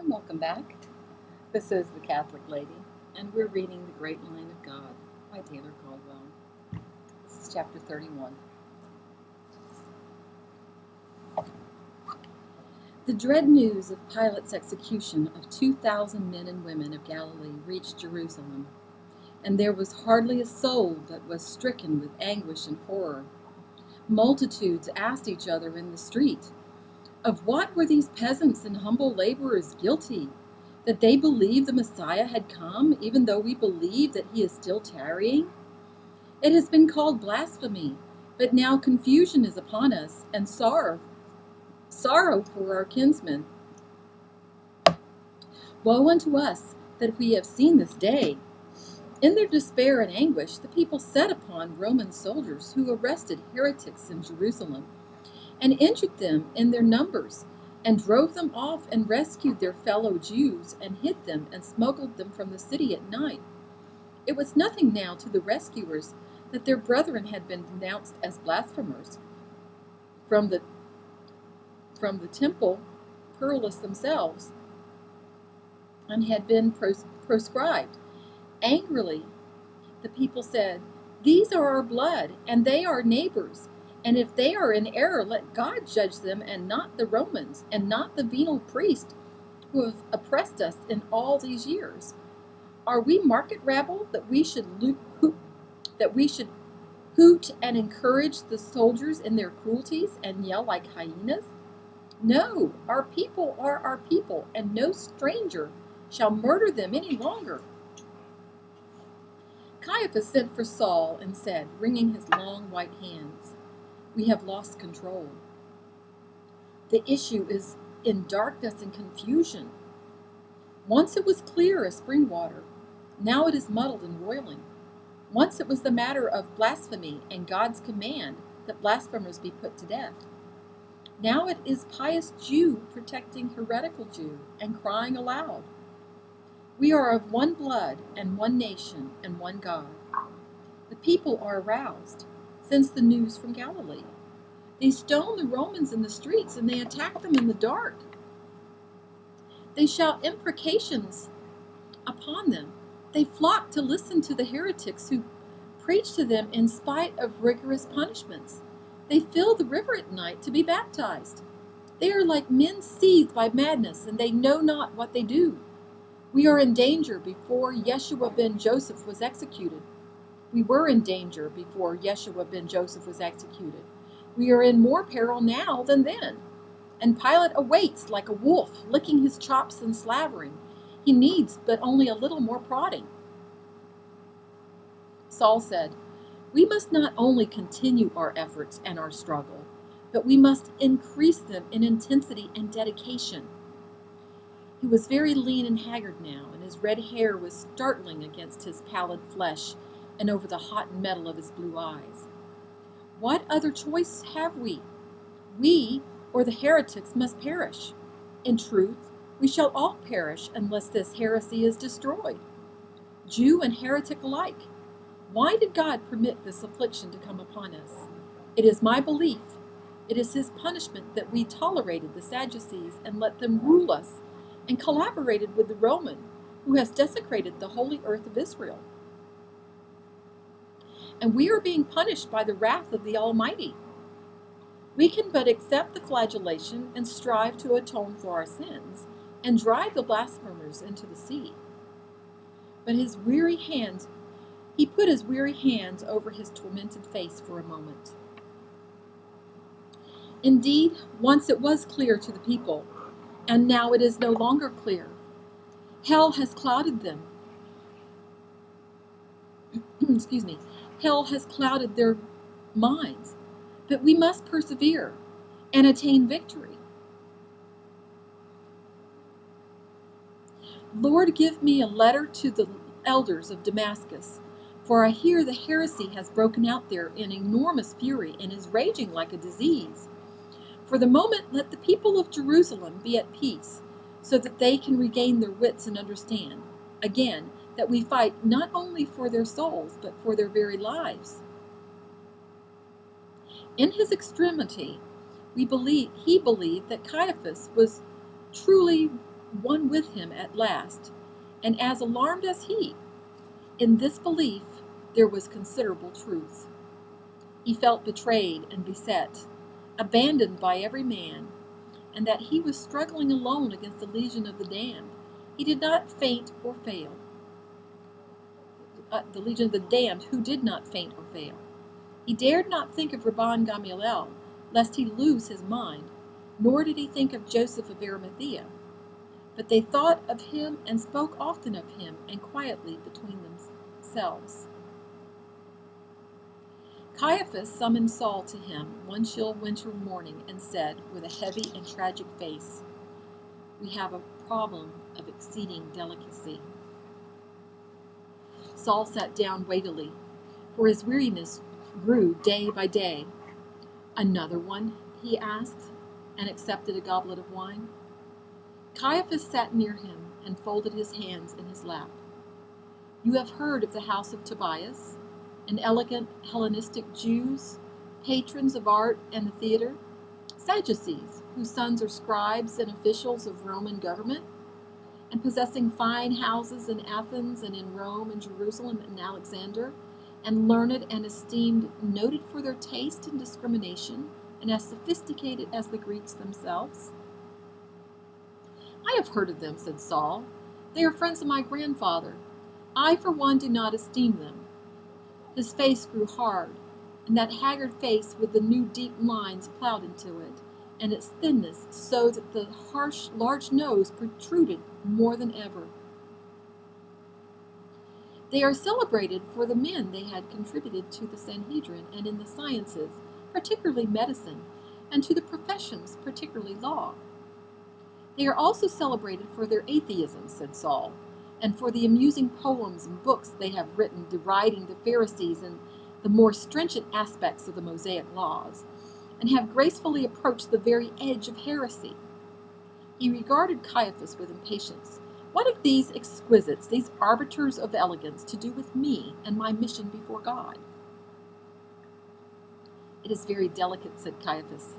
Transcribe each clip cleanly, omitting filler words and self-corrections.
and welcome back. This is The Catholic Lady, and we're reading The Great Line of God by Taylor Caldwell. This is chapter 31. The dread news of Pilate's execution of 2,000 men and women of Galilee reached Jerusalem, and there was hardly a soul but was stricken with anguish and horror. Multitudes asked each other in the street, of what were these peasants and humble laborers guilty? That they believed the Messiah had come, even though we believe that he is still tarrying? It has been called blasphemy, but now confusion is upon us, and sorrow for our kinsmen. Woe unto us that we have seen this day! In their despair and anguish, the people set upon Roman soldiers who arrested heretics in Jerusalem, and injured them in their numbers, and drove them off, and rescued their fellow Jews, and hid them, and smuggled them from the city at night. It was nothing now to the rescuers that their brethren had been denounced as blasphemers from the temple pluralists themselves, and had been proscribed. Angrily, the people said, "These are our blood, and they are neighbors. And if they are in error, let God judge them, and not the Romans, and not the venal priests who have oppressed us in all these years. Are we market rabble that we should hoot and encourage the soldiers in their cruelties and yell like hyenas? No, our people are our people, and no stranger shall murder them any longer." Caiaphas sent for Saul and said, wringing his long white hands, "We have lost control. The issue is in darkness and confusion. Once it was clear as spring water, now it is muddled and roiling. Once it was the matter of blasphemy and God's command that blasphemers be put to death. Now it is pious Jew protecting heretical Jew and crying aloud. We are of one blood and one nation and one God. The people are aroused since the news from Galilee. They stone the Romans in the streets, and they attack them in the dark. They shout imprecations upon them. They flock to listen to the heretics who preach to them in spite of rigorous punishments. They fill the river at night to be baptized. They are like men seized by madness, and they know not what they do. We are in danger before Yeshua ben Joseph was executed. We were in danger before Yeshua ben Joseph was executed. We are in more peril now than then. And Pilate awaits like a wolf, licking his chops and slavering. He needs but only a little more prodding." Saul said, "We must not only continue our efforts and our struggle, but we must increase them in intensity and dedication." He was very lean and haggard now, and his red hair was startling against his pallid flesh and over the hot metal of his blue eyes. "What other choice have we? We or the heretics must perish. In truth, we shall all perish unless this heresy is destroyed. Jew and heretic alike. Why did God permit this affliction to come upon us? It is my belief. It is his punishment that we tolerated the Sadducees and let them rule us, and collaborated with the Roman, who has desecrated the holy earth of Israel. And we are being punished by the wrath of the Almighty. We can but accept the flagellation and strive to atone for our sins, and drive the blasphemers into the sea." But he put his weary hands over his tormented face for a moment. Indeed, once it was clear to the people, and now it is no longer clear. Hell has clouded them. Hell has clouded their minds, but we must persevere and attain victory. "Lord, give me a letter to the elders of Damascus, for I hear the heresy has broken out there in enormous fury and is raging like a disease. For the moment, let the people of Jerusalem be at peace, so that they can regain their wits and understand, again, that we fight not only for their souls, but for their very lives." In his extremity, he believed that Caiaphas was truly one with him at last, and as alarmed as he. In this belief there was considerable truth. He felt betrayed and beset, abandoned by every man, and that he was struggling alone against the legion of the damned. He did not faint or fail. The legion of the damned who did not faint or fail. He dared not think of Rabban Gamaliel, lest he lose his mind, nor did he think of Joseph of Arimathea. But they thought of him and spoke often of him, and quietly between themselves. Caiaphas summoned Saul to him one chill winter morning and said, with a heavy and tragic face, "We have a problem of exceeding delicacy." Saul sat down weightily, for his weariness grew day by day. "Another one?" he asked, and accepted a goblet of wine. Caiaphas sat near him and folded his hands in his lap. "You have heard of the house of Tobias, an elegant Hellenistic Jews, patrons of art and the theater, Sadducees, whose sons are scribes and officials of Roman government, and possessing fine houses in Athens and in Rome and Jerusalem and Alexander, and learned and esteemed, noted for their taste and discrimination, and as sophisticated as the Greeks themselves." "I have heard of them," said Saul. "They are friends of my grandfather. I, for one, do not esteem them." His face grew hard, and that haggard face with the new deep lines plowed into it, and its thinness so that the harsh, large nose protruded more than ever. "They are celebrated for the men they had contributed to the Sanhedrin and in the sciences, particularly medicine, and to the professions, particularly law. They are also celebrated for their atheism," said Saul, "and for the amusing poems and books they have written deriding the Pharisees and the more stringent aspects of the Mosaic laws, and have gracefully approached the very edge of heresy." He regarded Caiaphas with impatience. "What have these exquisites, these arbiters of elegance, to do with me and my mission before God?" "It is very delicate," said Caiaphas.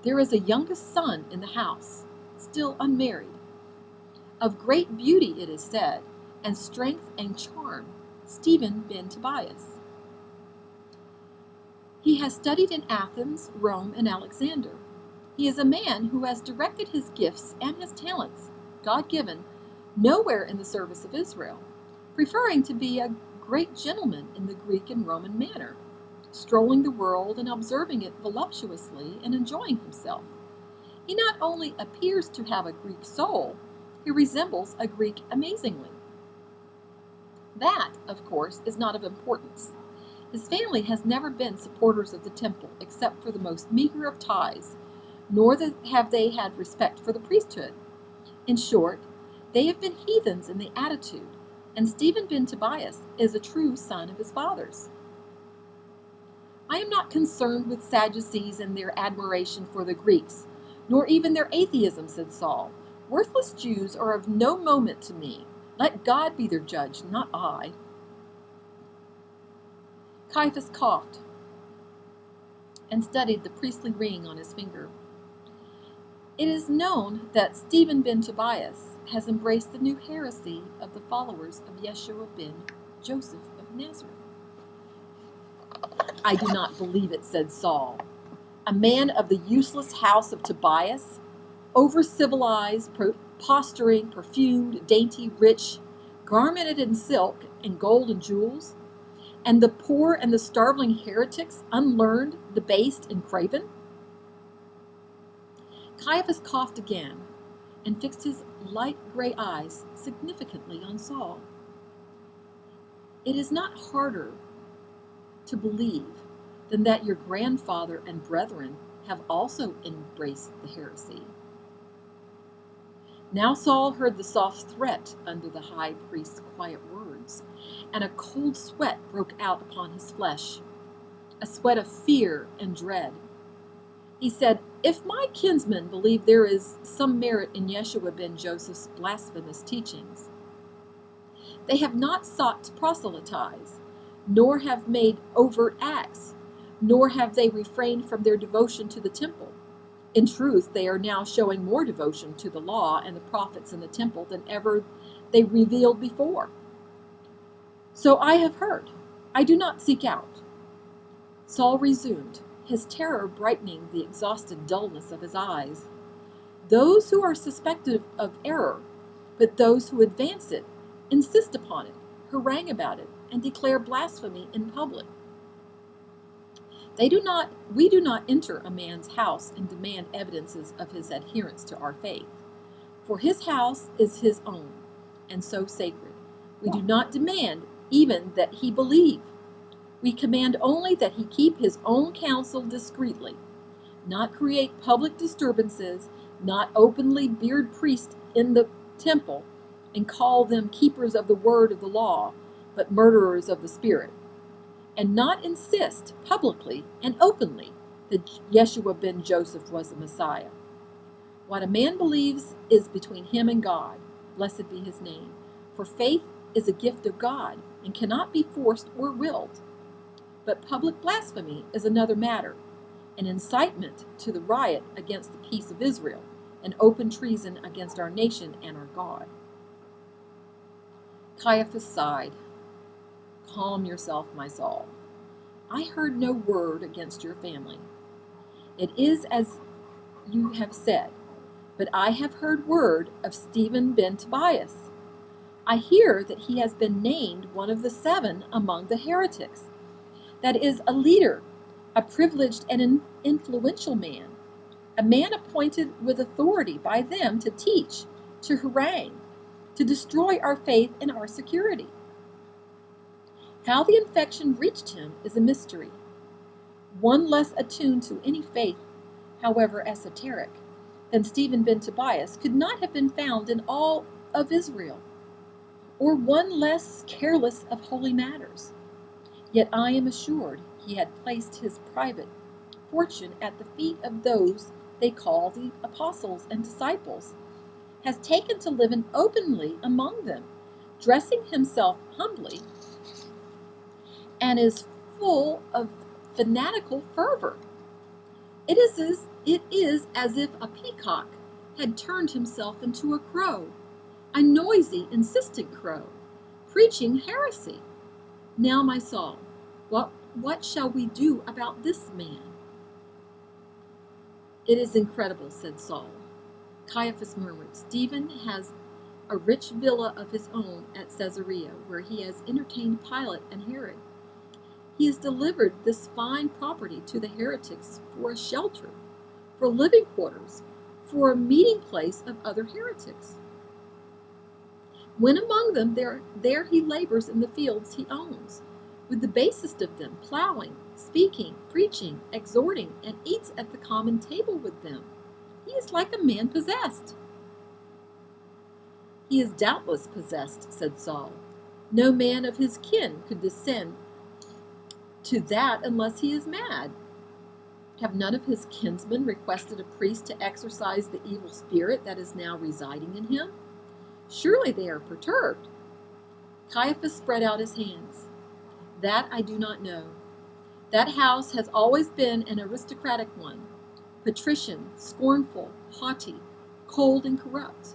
"There is a youngest son in the house, still unmarried, of great beauty, it is said, and strength and charm, Stephen ben Tobias. He has studied in Athens, Rome, and Alexander. He is a man who has directed his gifts and his talents, God-given, nowhere in the service of Israel, preferring to be a great gentleman in the Greek and Roman manner, strolling the world and observing it voluptuously and enjoying himself. He not only appears to have a Greek soul, he resembles a Greek amazingly. That, of course, is not of importance. His family has never been supporters of the temple except for the most meager of tithes, nor have they had respect for the priesthood. In short, they have been heathens in the attitude, and Stephen ben Tobias is a true son of his fathers. I am not concerned with Sadducees and their admiration for the Greeks, nor even their atheism," said Saul. "Worthless Jews are of no moment to me. Let God be their judge, not I." Caiaphas coughed and studied the priestly ring on his finger. "It is known that Stephen ben Tobias has embraced the new heresy of the followers of Yeshua ben Joseph of Nazareth." "I do not believe it," said Saul. "A man of the useless house of Tobias, over-civilized, posturing, perfumed, dainty, rich, garmented in silk and gold and jewels, and the poor and the starveling heretics, unlearned, debased, and craven?" Caiaphas coughed again and fixed his light gray eyes significantly on Saul. "It is not harder to believe than that your grandfather and brethren have also embraced the heresy." Now Saul heard the soft threat under the high priest's quiet words, and a cold sweat broke out upon his flesh, a sweat of fear and dread. He said, "If my kinsmen believe there is some merit in Yeshua ben Joseph's blasphemous teachings, they have not sought to proselytize, nor have made overt acts, nor have they refrained from their devotion to the temple. In truth, they are now showing more devotion to the law and the prophets in the temple than ever they revealed before. So I have heard. I do not seek out. Saul resumed, his terror brightening the exhausted dullness of his eyes. Those who are suspected of error, but those who advance it, insist upon it, harangue about it, and declare blasphemy in public. We do not enter a man's house and demand evidences of his adherence to our faith, for his house is his own, and so sacred. We do not demand even that he believe. We command only that he keep his own counsel discreetly, not create public disturbances, not openly beard priests in the temple, and call them keepers of the word of the law, but murderers of the spirit, and not insist publicly and openly that Yeshua ben Joseph was the Messiah. What a man believes is between him and God, blessed be his name, for faith is a gift of God and cannot be forced or willed. But public blasphemy is another matter, an incitement to the riot against the peace of Israel, and open treason against our nation and our God. Caiaphas sighed. Calm yourself, my Saul. I heard no word against your family. It is as you have said, but I have heard word of Stephen ben Tobias. I hear that he has been named one of the 7 among the heretics. That is, a leader, a privileged and influential man, a man appointed with authority by them to teach, to harangue, to destroy our faith and our security. How the infection reached him is a mystery. One less attuned to any faith, however esoteric, than Stephen ben Tobias could not have been found in all of Israel, or one less careless of holy matters. Yet I am assured he had placed his private fortune at the feet of those they call the apostles and disciples, has taken to live openly among them, dressing himself humbly, and is full of fanatical fervor. It is as if a peacock had turned himself into a crow, a noisy, insistent crow, preaching heresy. Now, my Saul, what shall we do about this man? It is incredible, said Saul. Caiaphas murmured, Stephen has a rich villa of his own at Caesarea, where he has entertained Pilate and Herod. He has delivered this fine property to the heretics for a shelter, for living quarters, for a meeting place of other heretics. When among them, there he labors in the fields he owns, with the basest of them, plowing, speaking, preaching, exhorting, and eats at the common table with them. He is like a man possessed. He is doubtless possessed, said Saul. No man of his kin could descend to that unless he is mad. Have none of his kinsmen requested a priest to exorcise the evil spirit that is now residing in him? Surely they are perturbed. Caiaphas spread out his hands. That I do not know. That house has always been an aristocratic one, patrician, scornful, haughty, cold, and corrupt.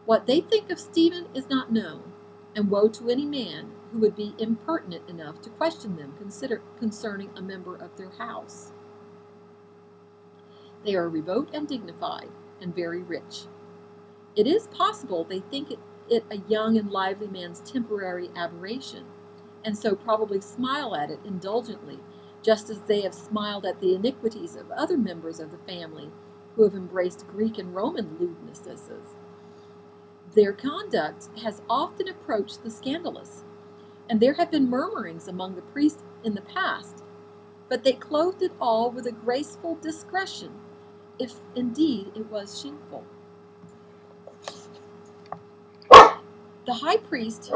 What they think of Stephen is not known, and woe to any man who would be impertinent enough to question them concerning a member of their house. They are remote and dignified, and very rich. It is possible they think it a young and lively man's temporary aberration, and so probably smile at it indulgently, just as they have smiled at the iniquities of other members of the family who have embraced Greek and Roman lewdnesses. Their conduct has often approached the scandalous, and there have been murmurings among the priests in the past, but they clothed it all with a graceful discretion, if indeed it was shameful. The high priest...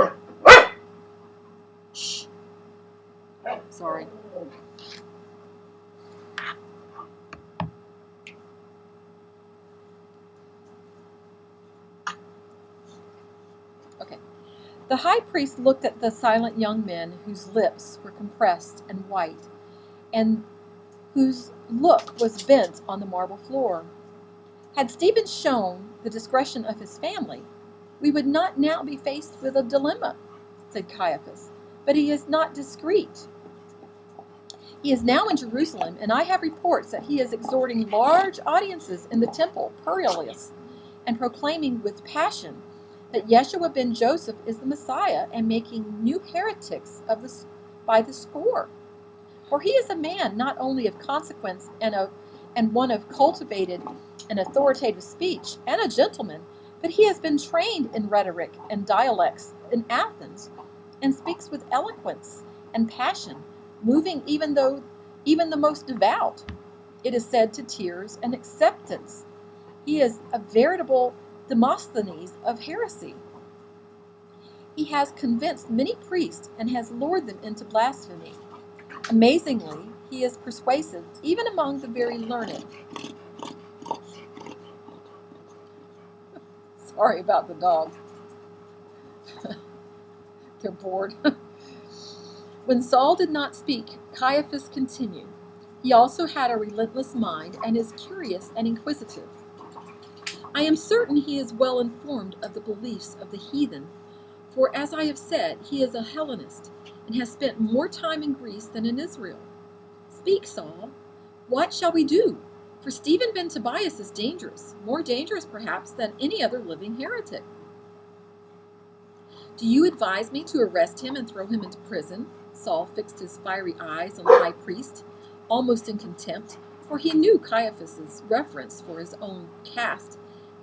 Shh. Sorry. Okay. The high priest looked at the silent young men whose lips were compressed and white, and whose look was bent on the marble floor. Had Stephen shown the discretion of his family, we would not now be faced with a dilemma, said Caiaphas. But he is not discreet. He is now in Jerusalem, and I have reports that he is exhorting large audiences in the temple, Purius, and proclaiming with passion that Yeshua ben Joseph is the Messiah, and making new heretics by the score. For he is a man not only of consequence and one of cultivated and authoritative speech, and a gentleman, but he has been trained in rhetoric and dialects in Athens, and speaks with eloquence and passion, moving even the most devout, it is said, to tears and acceptance. He is a veritable Demosthenes of heresy. He has convinced many priests and has lured them into blasphemy. Amazingly, he is persuasive even among the very learned. Sorry about the dogs. They're bored. When Saul did not speak, Caiaphas continued. He also had a relentless mind and is curious and inquisitive. I am certain he is well informed of the beliefs of the heathen, for as I have said, he is a Hellenist and has spent more time in Greece than in Israel. Speak, Saul. What shall we do? For Stephen ben Tobias is dangerous, more dangerous perhaps than any other living heretic. Do you advise me to arrest him and throw him into prison? Saul fixed his fiery eyes on the high priest, almost in contempt, for he knew Caiaphas's reverence for his own caste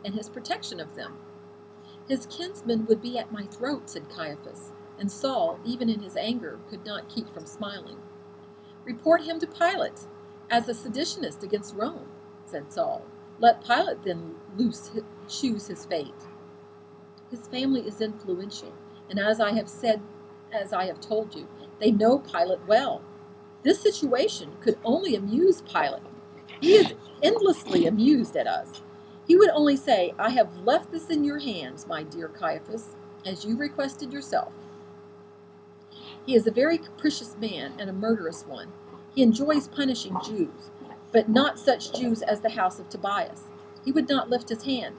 and his protection of them. His kinsman would be at my throat, said Caiaphas, and Saul, even in his anger, could not keep from smiling. Report him to Pilate as a seditionist against Rome, said Saul. Let Pilate then choose his fate. His family is influential, and as I have told you, they know Pilate well. This situation could only amuse Pilate. He is endlessly amused at us. He would only say, I have left this in your hands, my dear Caiaphas, as you requested yourself. He is a very capricious man and a murderous one. He enjoys punishing Jews, but not such Jews as the house of Tobias. He would not lift his hand.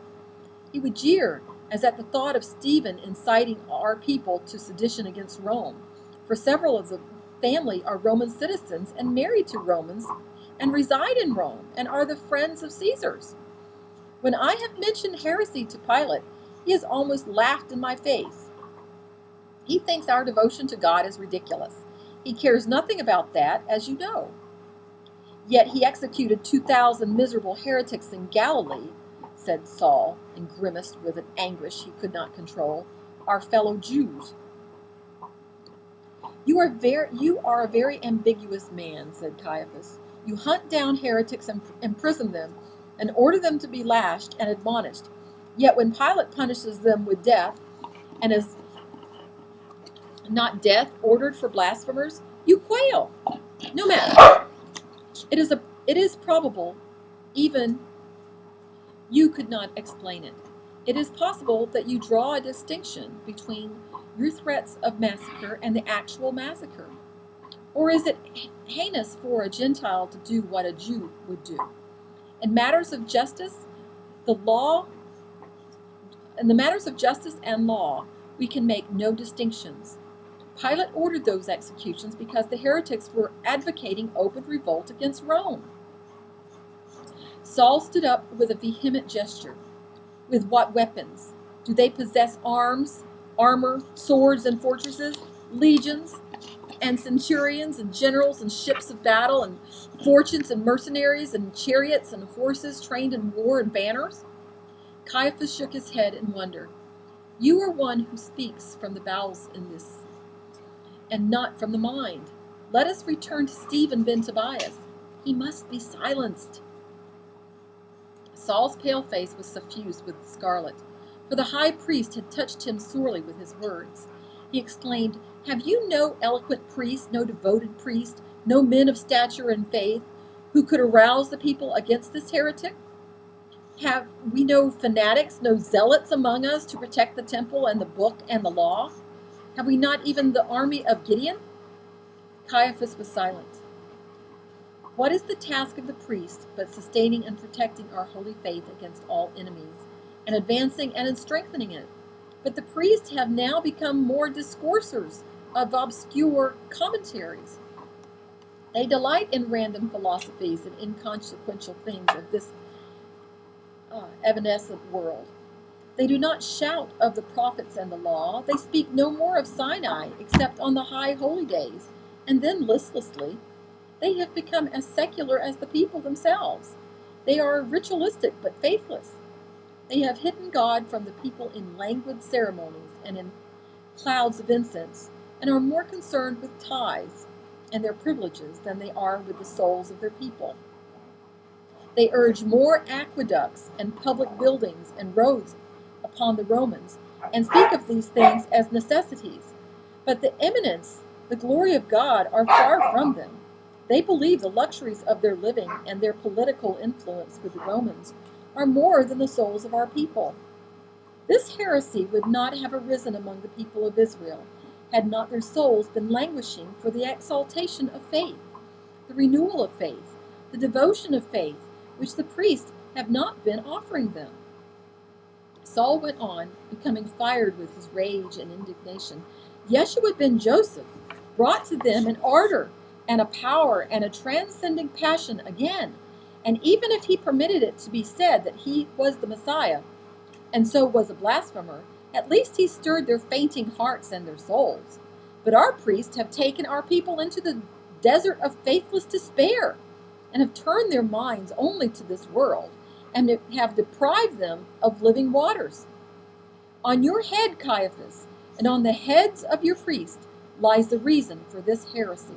He would jeer as at the thought of Stephen inciting our people to sedition against Rome, for several of the family are Roman citizens and married to Romans and reside in Rome and are the friends of Caesar's. When I have mentioned heresy to Pilate, he has almost laughed in my face. He thinks our devotion to God is ridiculous. He cares nothing about that, as you know. Yet he executed 2,000 miserable heretics in Galilee, said Saul, and grimaced with an anguish he could not control, our fellow Jews. You are a very ambiguous man, said Caiaphas. You hunt down heretics and imprison them, and order them to be lashed and admonished. Yet when Pilate punishes them with death, and is not death ordered for blasphemers, you quail. No matter. It is probable, even you could not explain it. It is possible that you draw a distinction between your threats of massacre and the actual massacre. Or is it heinous for a Gentile to do what a Jew would do? In matters of justice, and law, we can make no distinctions. Pilate ordered those executions because the heretics were advocating open revolt against Rome. Saul stood up with a vehement gesture. With what weapons? Do they possess arms, armor, swords, and fortresses, legions, and centurions, and generals, and ships of battle, and fortunes, and mercenaries, and chariots, and horses trained in war, and banners? Caiaphas shook his head in wonder. You are one who speaks from the bowels in this, and not from the mind. Let us return to Stephen ben Tobias. He must be silenced. Saul's pale face was suffused with scarlet, for the high priest had touched him sorely with his words. He exclaimed, Have you no eloquent priest, no devoted priest, no men of stature and faith, who could arouse the people against this heretic? Have we no fanatics, no zealots among us to protect the temple and the book and the law? Have we not even the army of Gideon? Caiaphas was silent. What is the task of the priest but sustaining and protecting our holy faith against all enemies, and advancing and strengthening it? But the priests have now become more discoursers of obscure commentaries. They delight in random philosophies and inconsequential things of this evanescent world. They do not shout of the prophets and the law. They speak no more of Sinai except on the high holy days, and then listlessly. They have become as secular as the people themselves. They are ritualistic but faithless. They have hidden God from the people in languid ceremonies and in clouds of incense, and are more concerned with tithes and their privileges than they are with the souls of their people. They urge more aqueducts and public buildings and roads upon the Romans, and speak of these things as necessities. But the eminence, the glory of God, are far from them. They believe the luxuries of their living and their political influence with the Romans are more than the souls of our people. This heresy would not have arisen among the people of Israel had not their souls been languishing for the exaltation of faith, the renewal of faith, the devotion of faith, which the priests have not been offering them. Saul went on, becoming fired with his rage and indignation. Yeshua ben Joseph brought to them an ardor and a power and a transcending passion again. And even if he permitted it to be said that he was the Messiah, and so was a blasphemer, at least he stirred their fainting hearts and their souls. But our priests have taken our people into the desert of faithless despair, and have turned their minds only to this world, and have deprived them of living waters. On your head, Caiaphas, and on the heads of your priests lies the reason for this heresy.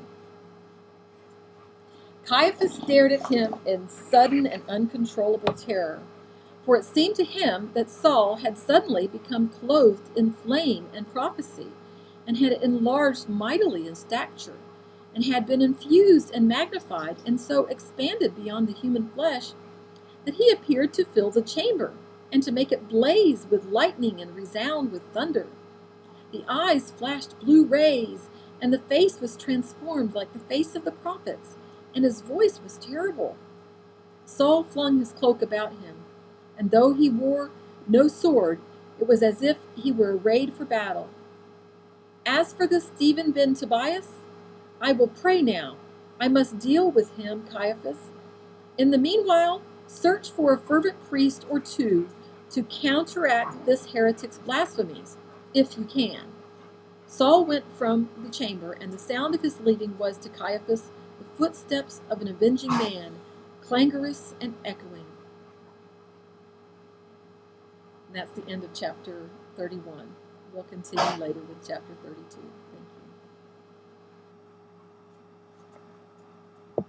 Caiaphas stared at him in sudden and uncontrollable terror, for it seemed to him that Saul had suddenly become clothed in flame and prophecy, and had enlarged mightily in stature, and had been infused and magnified, and so expanded beyond the human flesh, that he appeared to fill the chamber, and to make it blaze with lightning and resound with thunder. The eyes flashed blue rays, and the face was transformed like the face of the prophets, and his voice was terrible. Saul flung his cloak about him, and though he wore no sword, it was as if he were arrayed for battle. As for this Stephen ben Tobias, I will pray now. I must deal with him, Caiaphas. In the meanwhile, search for a fervent priest or two to counteract this heretic's blasphemies, if you can. Saul went from the chamber, and the sound of his leaving was to Caiaphas the footsteps of an avenging man, clangorous and echoing. And that's the end of chapter 31. We'll continue later with chapter 32.